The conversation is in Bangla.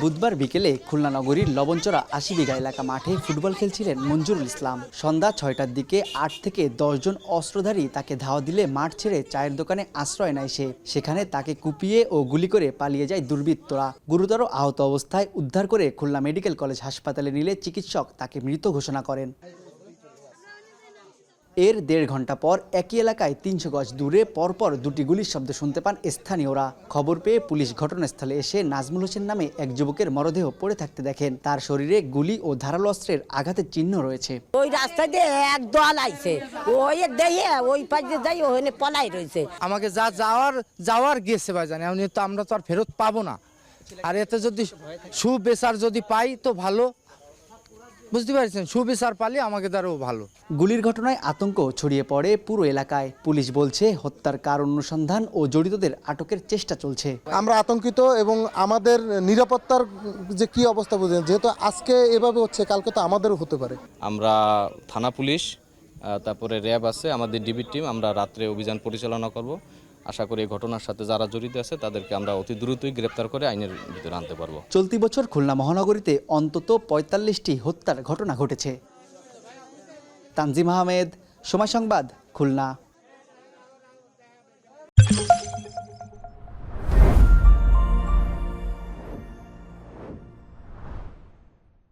বুধবার বিকেলে খুলনা নগরীর লবণচরা ৮০ বিঘা এলাকা মাঠে ফুটবল খেলছিলেন মঞ্জুরুল ইসলাম। সন্ধ্যা ৬টার দিকে ৮ থেকে ১০ জন অস্ত্রধারী তাকে ধাওয়া দিলে মাঠ ছেড়ে চায়ের দোকানে আশ্রয় নেয় সে। সেখানে তাকে কুপিয়ে ও গুলি করে পালিয়ে যায় দুর্বৃত্তরা। গুরুতর আহত অবস্থায় উদ্ধার করে খুলনা মেডিকেল কলেজ হাসপাতালে নিলে চিকিৎসক তাকে মৃত ঘোষণা করেন। এর ১.৫ ঘন্টা পর একই এলাকায় ৩০০ গজ দূরে পরপর দুটি গুলির শব্দ শুনতে পান স্থানীয়রা। খবর পেয়ে পুলিশ ঘটনাস্থলে এসে নাজমুল হোসেন নামে এক যুবকের মরদেহ পড়ে থাকতে দেখেন। তার শরীরে গুলি ও ধারালো অস্ত্রের আঘাতের চিহ্ন রয়েছে। ওই রাস্তা দিয়ে এক দল আইছে, ওই দিয়ে ওই পাশে যাই ওখানে পলাই রয়েছে। আমাকে যা যাওয়ার গেছে ভাইজান, এমনি তো আমরা তো আর ফেরত পাবো না। আর এতে যদি সুবিচার যদি পাই তো ভালো, বুঝতে পারছেন, সুবিচার পালে আমাকে দ্বারাও ভালো। গুলির ঘটনায় আতঙ্ক ছড়িয়ে পড়ে পুরো এলাকায়। পুলিশ বলছে হত্যার কারণ অনুসন্ধান ও জড়িতদের আটকের চেষ্টা চলছে। আমরা আতঙ্কিত এবং আমাদের নিরাপত্তার যে কি অবস্থা বুঝেন, যেহেতু আজকে এভাবে হচ্ছে কালকে তো আমাদেরও হতে পারে। আমরা থানা পুলিশ, তারপরে র্যাব আছে, আমাদের ডিবি টিম, আমরা রাত্রে অভিযান পরিচালনা করব। আশা করি এই ঘটনার সাথে যারা জড়িত আছে তাদেরকে আমরা অতি দ্রুতই গ্রেপ্তার করে আইনের ভিতরে আনতে পারবো। চলতি বছর খুলনা মহানগরীতে অন্তত ৪৫টি হত্যার ঘটনা ঘটেছে। তানজিম আহমেদ, সময় সংবাদ, খুলনা।